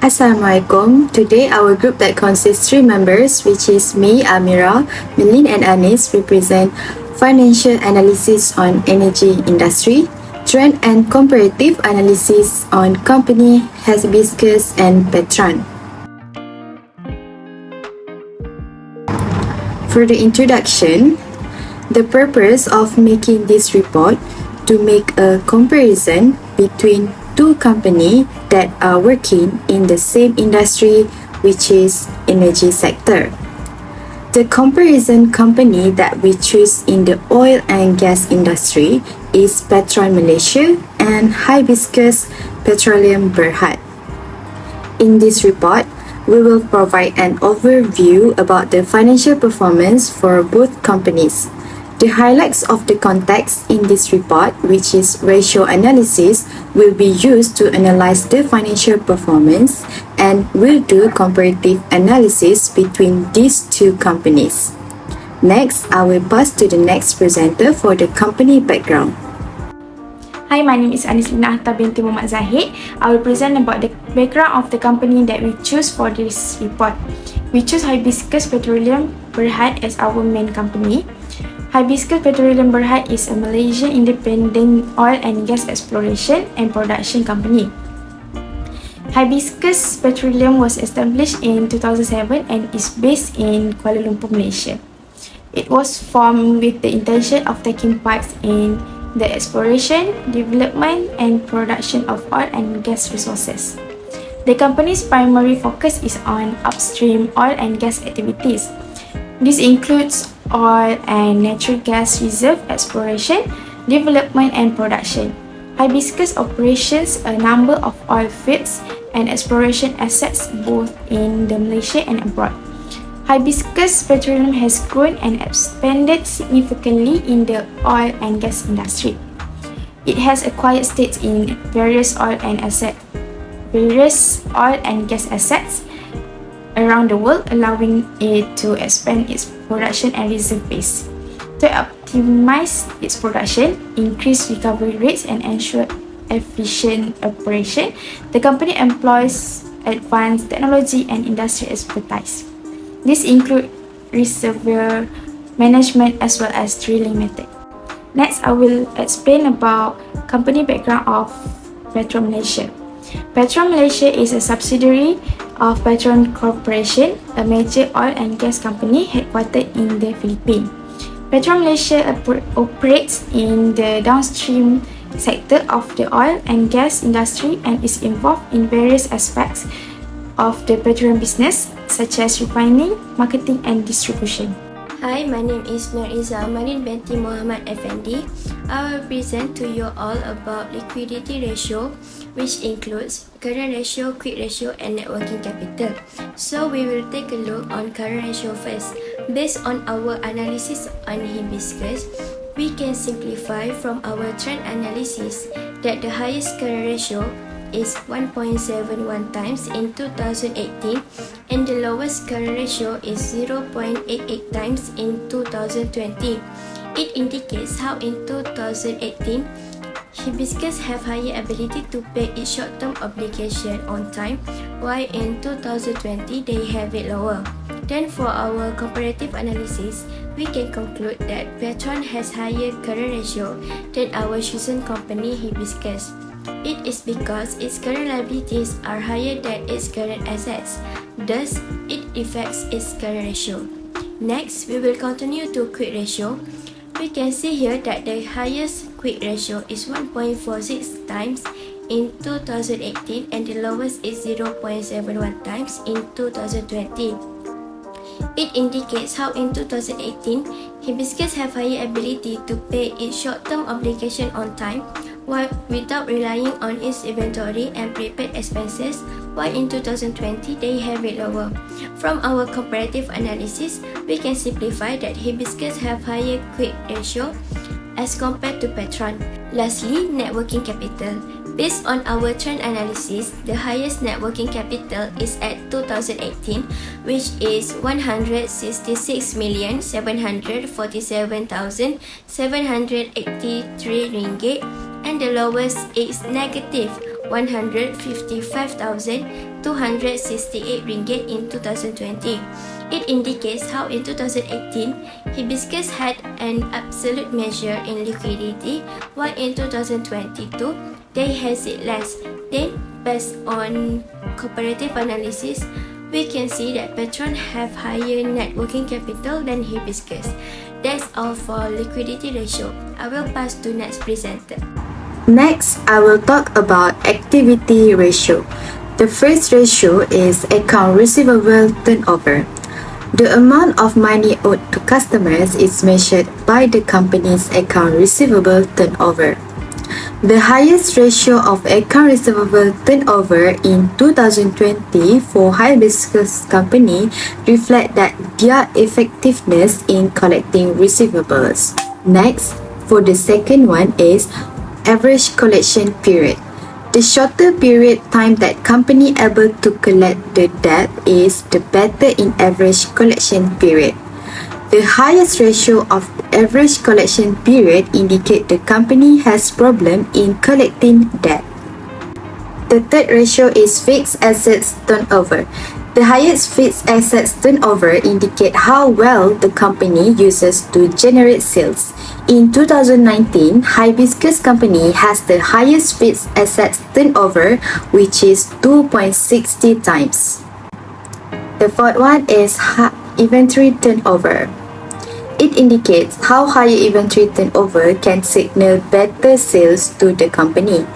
Assalamualaikum. Today our group that consists 3 members, which is me, Amira, Melin and Anis, represent financial analysis on energy industry, trend and comparative analysis on company Hibiscs and Petronm. For the introduction, the purpose of making this report to make a comparison between two companies that are working in the same industry, which is energy sector. The comparison company that we choose in the oil and gas industry is Petronm Malaysia and Hibiscs Petroleum Berhad. In this report, we will provide an overview about the financial performance for both companies. The highlights of the context in this report, which is ratio analysis, will be used to analyze the financial performance and will do comparative analysis between these two companies. Next, I will pass to the next presenter for the company background. Hi, my name is Anislina Atta binti Muhammad Zahid. I will present about the background of the company that we choose for this report. We choose Hibiscs Petroleum Berhad as our main company. Hibiscs Petroleum Berhad is a Malaysian independent oil and gas exploration and production company. Hibiscs Petroleum was established in 2007 and is based in Kuala Lumpur, Malaysia. It was formed with the intention of taking part in the exploration, development and production of oil and gas resources. The company's primary focus is on upstream oil and gas activities. This includes oil and natural gas reserve exploration, development and production. Hibiscs operates a number of oil fields and exploration assets both in the Malaysia and abroad. Hibiscs Petroleum has grown and expanded significantly in the oil and gas industry. It has acquired stakes in various oil and gas assets around the world, allowing it to expand its production and reserve base. To optimize its production, increase recovery rates and ensure efficient operation, the company employs advanced technology and industry expertise. This includes reservoir management as well as drilling method. Next, I will explain about company background of Petronm Malaysia. Petronm Malaysia is a subsidiary of Petronm Corporation, a major oil and gas company headquartered in the Philippines. Petronm Malaysia operates in the downstream sector of the oil and gas industry and is involved in various aspects of the petroleum business, such as refining, marketing and distribution. Hi, my name is Nuriza Marin binti Muhammad Effendi. I will present to you all about liquidity ratio, which includes current ratio, quick ratio and net working capital. So we will take a look on current ratio first. Based on our analysis on Hibiscs, we can simplify from our trend analysis that the highest current ratio is 1.71 times in 2018 and the lowest current ratio is 0.88 times in 2020. It indicates how in 2018, Hibiscs have higher ability to pay its short-term obligation on time, while in 2020 they have it lower. Then for our comparative analysis, we can conclude that Petronm has higher current ratio than our chosen company Hibiscs. It is because its current liabilities are higher than its current assets, thus it affects its current ratio. Next, we will continue to quick ratio. We can see here that the highest quick ratio is 1.46 times in 2018 and the lowest is 0.71 times in 2020. It indicates how in 2018, Hibiscs have higher ability to pay its short-term obligation on time while without relying on its inventory and prepaid expenses, while in 2020 they have it lower. From our comparative analysis, we can simplify that Hibiscs have higher quick ratio as compared to Petronm. Lastly, net working capital. Based on our trend analysis, the highest net working capital is at 2018, which is 166,747,783 ringgit, and the lowest is negative 155,268 ringgit in 2020. It indicates how in 2018, Hibiscus had an absolute measure in liquidity, while in 2022, they has it less. Then, based on comparative analysis, we can see that Petronm have higher net working capital than Hibiscus. That's all for liquidity ratio. I will pass to next presenter. Next, I will talk about activity ratio. The first ratio is account receivable turnover. The amount of money owed to customers is measured by the company's account receivable turnover. The highest ratio of account receivable turnover in 2020 for Hibiscs company reflect that their effectiveness in collecting receivables. Next, for the second one is average collection period. The shorter period time that company able to collect the debt is, the better in average collection period. The highest ratio of average collection period indicate the company has problem in collecting debt. The third ratio is fixed assets turnover. The highest fixed assets turnover indicate how well the company uses to generate sales. In 2019, Hibiscus company has the highest fixed assets turnover, which is 2.60 times. The fourth one is inventory turnover. It indicates how higher inventory turnover can signal better sales to the company.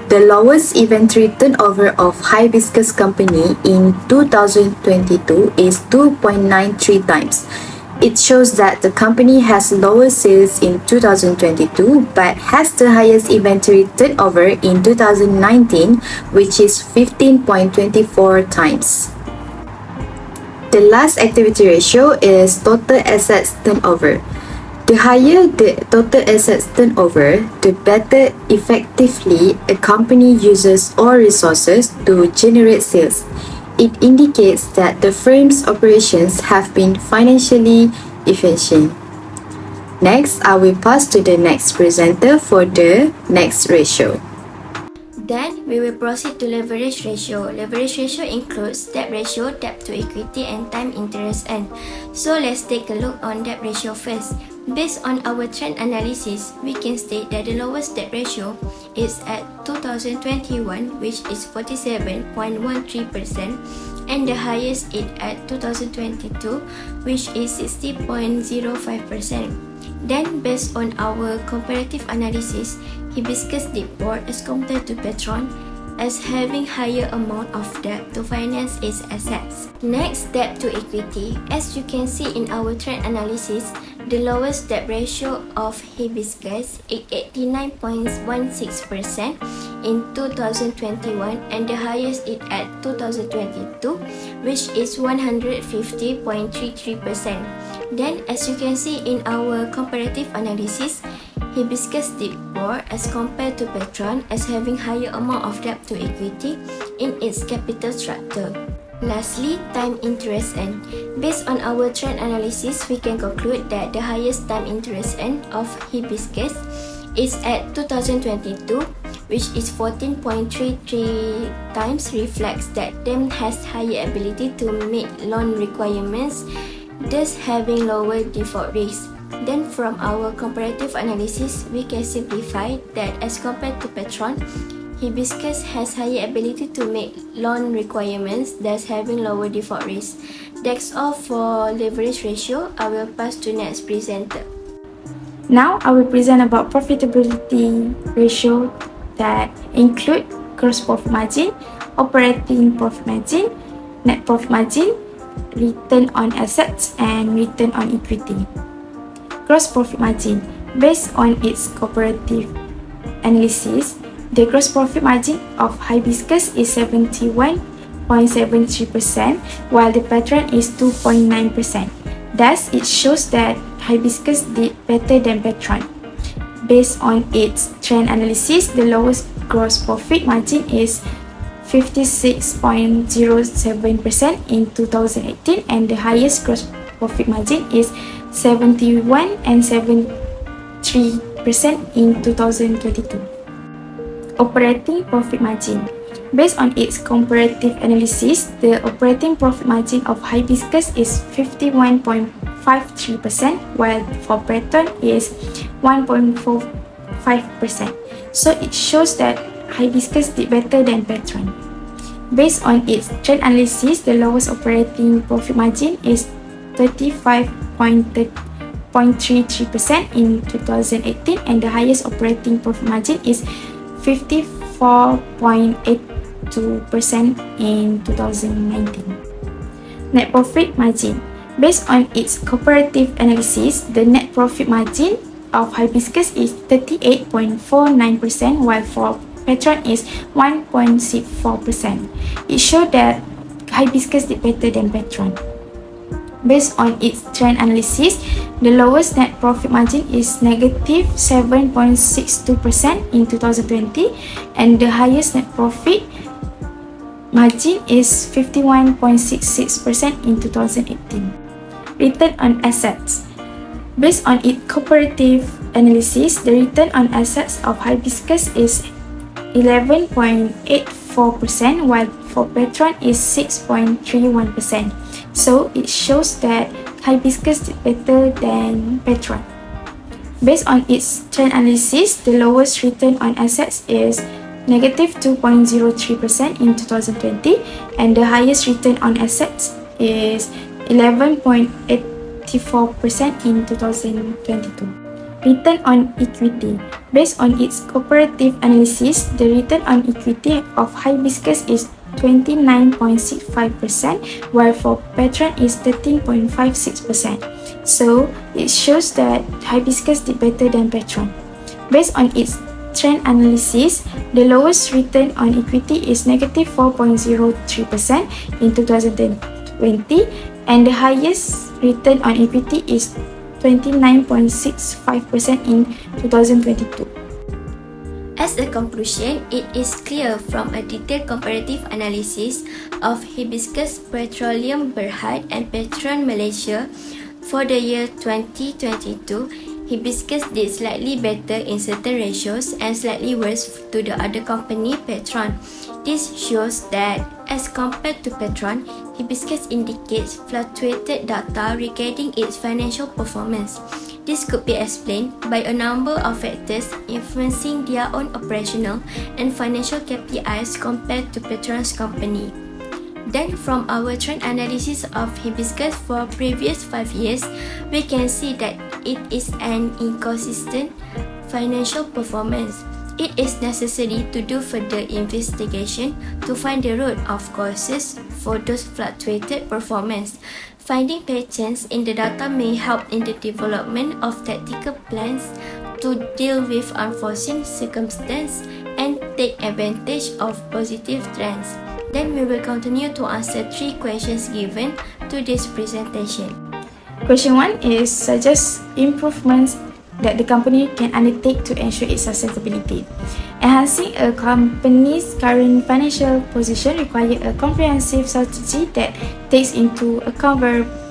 The lowest inventory turnover of Hibiscus company in 2022 is 2.93 times. It shows that the company has lower sales in 2022 but has the highest inventory turnover in 2019, which is 15.24 times. The last activity ratio is total assets turnover. The higher the total assets turnover, the better effectively a company uses all resources to generate sales. It indicates that the firm's operations have been financially efficient. Next, I will pass to the next presenter for the next ratio. Then we will proceed to leverage ratio. Leverage ratio includes debt ratio, debt to equity, and time interest earned. So let's take a look on debt ratio first. Based on our trend analysis, we can state that the lowest debt ratio is at 2021, which is 47.13%, and the highest is at 2022, which is 60.05%. Then, based on our comparative analysis, Hibiscus did poor as compared to Petronm as having higher amount of debt to finance its assets. Next, debt to equity. As you can see in our trend analysis, the lowest debt ratio of Hibiscus is 89.16% in 2021 and the highest is at 2022, which is 150.33%. Then, as you can see in our comparative analysis, Hibiscus did poor as compared to Petronm as having higher amount of debt to equity in its capital structure. Lastly, time interest earned. Based on our trend analysis, we can conclude that the highest time interest earned of Hibiscus is at 2022, which is 14.33 times, reflects that them has higher ability to meet loan requirements, thus having lower default risk. Then from our comparative analysis, we can simplify that as compared to Petronm, Hibiscus has higher ability to meet loan requirements, thus having lower default risk. That's all for leverage ratio. I will pass to next presenter. Now I will present about profitability ratio that include gross profit margin, operating profit margin, net profit margin, return on assets, and return on equity. Gross profit margin. Based on its comparative analysis, the gross profit margin of Hibiscus is 71.73%, while the Petronm is 2.9%. Thus, it shows that Hibiscus did better than Petronm. Based on its trend analysis, the lowest gross profit margin is 56.07% in 2018 and the highest gross profit margin is 71 and 73% in 2022. operating profit margin. Based on its comparative analysis, the operating profit margin of Hibiscs is 51.53%, while for Petronm is 1.45%. So it shows that Hibiscs did better than Petronm. Based on its trend analysis, the lowest operating profit margin is 35.33% in 2018, and the highest operating profit margin is 54.82% in 2019. Net profit margin. Based on its comparative analysis, the net profit margin of Hibiscs is 38.49%, while for Petronm is 1.64%. It showed that Hibiscs did better than Petronm. Based on its trend analysis, the lowest net profit margin is negative 7.62% in 2020, and the highest net profit margin is 51.66% in 2018. Return on assets. Based on its comparative analysis, the return on assets of Hibiscs is 11.84%, while for Petronm is 6.31%. So it shows that Hibiscs did better than Petronm. Based on its trend analysis, the lowest return on assets is negative 2.03% in 2020, and the highest return on assets is 11.84% in 2022. Return on equity. Based on its comparative analysis, the return on equity of Hibiscs is 29.65%, while for Petronm is 13.56%. So it shows that Hibiscs did better than Petronm. Based on its trend analysis, the lowest return on equity is negative 4.03% in 2020, and the highest return on equity is 29.65% in 2022. As a conclusion, it is clear from a detailed comparative analysis of Hibiscs Petroleum Berhad and Petronm Malaysia for the year 2022, Hibiscs did slightly better in certain ratios and slightly worse to the other company, Petronm. This shows that, as compared to Petronm, Hibiscs indicates fluctuated data regarding its financial performance. This could be explained by a number of factors influencing their own operational and financial KPIs compared to Petrom's company. Then, from our trend analysis of Hibiscs for previous 5 years, we can see that it is an inconsistent financial performance. It is necessary to do further investigation to find the root of causes for those fluctuated performance. Finding patterns in the data may help in the development of tactical plans to deal with unforeseen circumstances and take advantage of positive trends. Then we will continue to answer 3 questions given to this presentation. Question 1 is suggest improvements that the company can undertake to ensure its sustainability. Enhancing a company's current financial position requires a comprehensive strategy that takes into account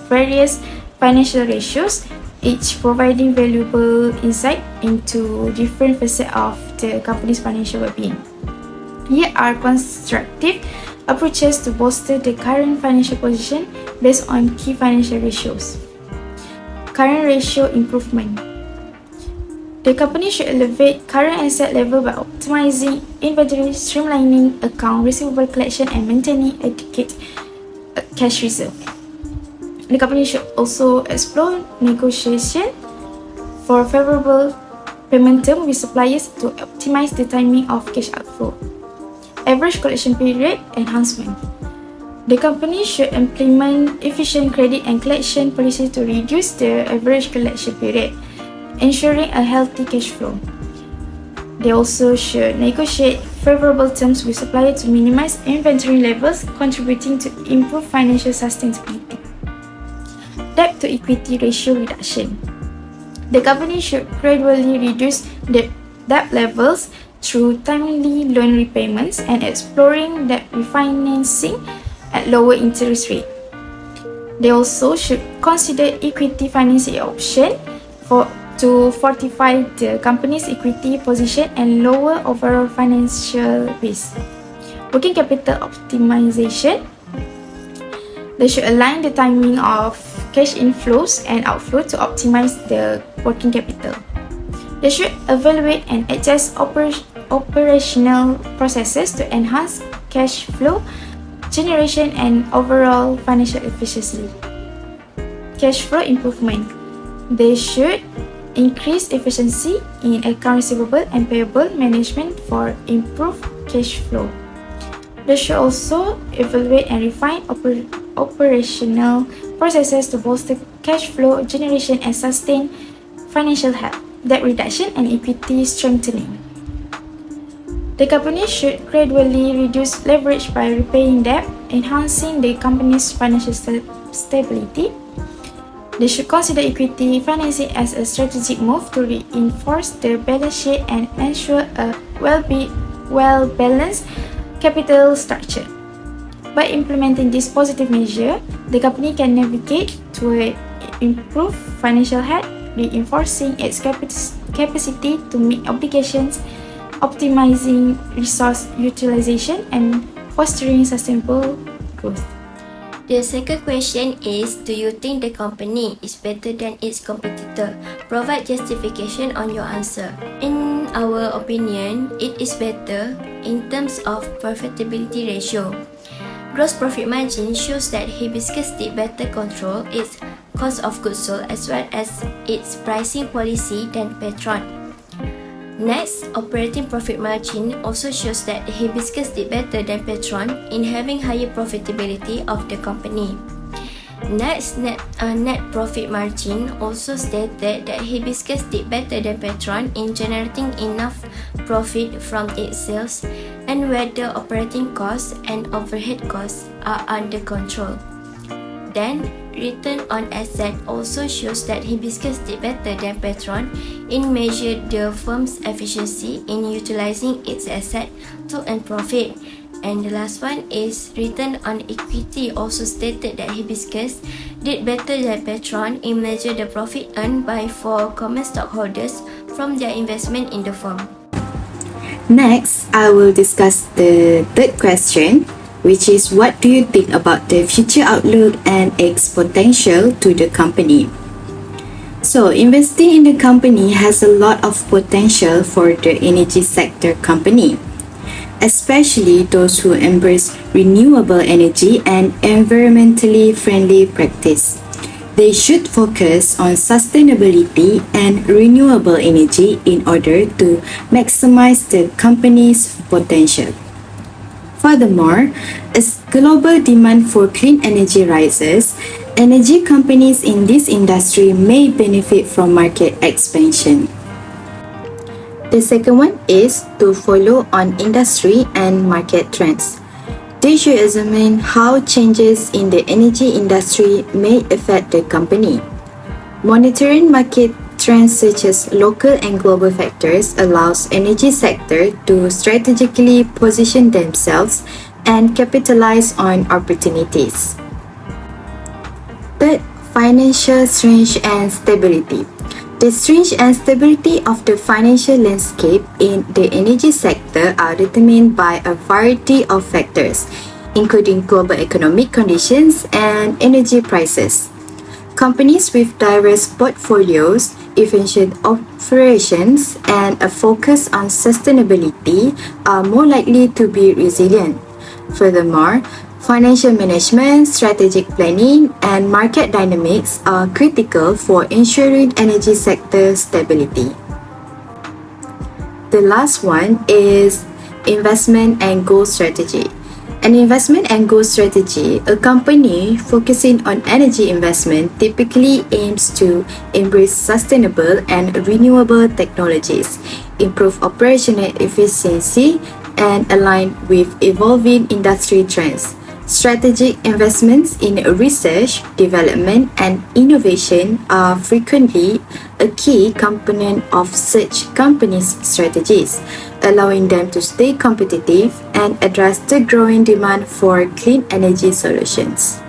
various financial ratios, each providing valuable insight into different facets of the company's financial well-being. Here are constructive approaches to bolster the current financial position based on key financial ratios. Current ratio improvement. The company should elevate current asset level by optimizing inventory, streamlining account receivable collection, and maintaining adequate cash reserve. The company should also explore negotiation for favorable payment terms with suppliers to optimize the timing of cash outflow. Average collection period enhancement. The company should implement efficient credit and collection policies to reduce the average collection period, ensuring a healthy cash flow. They also should negotiate favorable terms with suppliers to minimize inventory levels, contributing to improved financial sustainability. Debt to equity ratio reduction. The company should gradually reduce the debt levels through timely loan repayments and exploring debt refinancing at lower interest rate. They also should consider equity financing option to fortify the company's equity position and lower overall financial risk. Working capital optimization. They should align the timing of cash inflows and outflow to optimize the working capital. They should evaluate and adjust operational processes to enhance cash flow generation and overall financial efficiency. Cash flow improvement. They should increase efficiency in account receivable and payable management for improved cash flow. They should also evaluate and refine operational processes to bolster cash flow generation and sustain financial health, debt reduction, and equity strengthening. The company should gradually reduce leverage by repaying debt, enhancing the company's financial stability. They should consider equity financing as a strategic move to reinforce the balance sheet and ensure a well-balanced capital structure. By implementing this positive measure, the company can navigate toward improved financial health, reinforcing its capacity to meet obligations, optimizing resource utilization, and fostering sustainable growth. The second question is, do you think the company is better than its competitor? Provide justification on your answer. In our opinion, it is better in terms of profitability ratio. Gross profit margin shows that Hibiscs did better control its cost of goods sold as well as its pricing policy than Petronm. Next, operating profit margin also shows that Hibiscs did better than Petronm in having higher profitability of the company. Next, net profit margin also stated that Hibiscs did better than Petronm in generating enough profit from its sales and whether operating costs and overhead costs are under control. Then, return on asset also shows that Hibiscs did better than Petronm in measure the firm's efficiency in utilizing its asset to earn profit. And the last one is return on equity also stated that Hibiscs did better than Petronm in measure the profit earned by four common stockholders from their investment in the firm. Next, I will discuss the third question, which is what do you think about the future outlook and its potential to the company? So, investing in the company has a lot of potential for the energy sector company, especially those who embrace renewable energy and environmentally friendly practice. They should focus on sustainability and renewable energy in order to maximize the company's potential. Furthermore, as global demand for clean energy rises, energy companies in this industry may benefit from market expansion. The second one is to follow on industry and market trends. They should examine how changes in the energy industry may affect the company. Monitoring market trends such as local and global factors allows energy sector to strategically position themselves and capitalize on opportunities. Third, financial strength and stability. The strength and stability of the financial landscape in the energy sector are determined by a variety of factors, including global economic conditions and energy prices. Companies with diverse portfolios, efficient operations, and a focus on sustainability are more likely to be resilient. Furthermore, financial management, strategic planning, and market dynamics are critical for ensuring energy sector stability. The last one is investment and goal strategy. An investment and goal strategy, a company focusing on energy investment typically aims to embrace sustainable and renewable technologies, improve operational efficiency, and align with evolving industry trends. Strategic investments in research, development, and innovation are frequently a key component of such companies' strategies, allowing them to stay competitive and address the growing demand for clean energy solutions.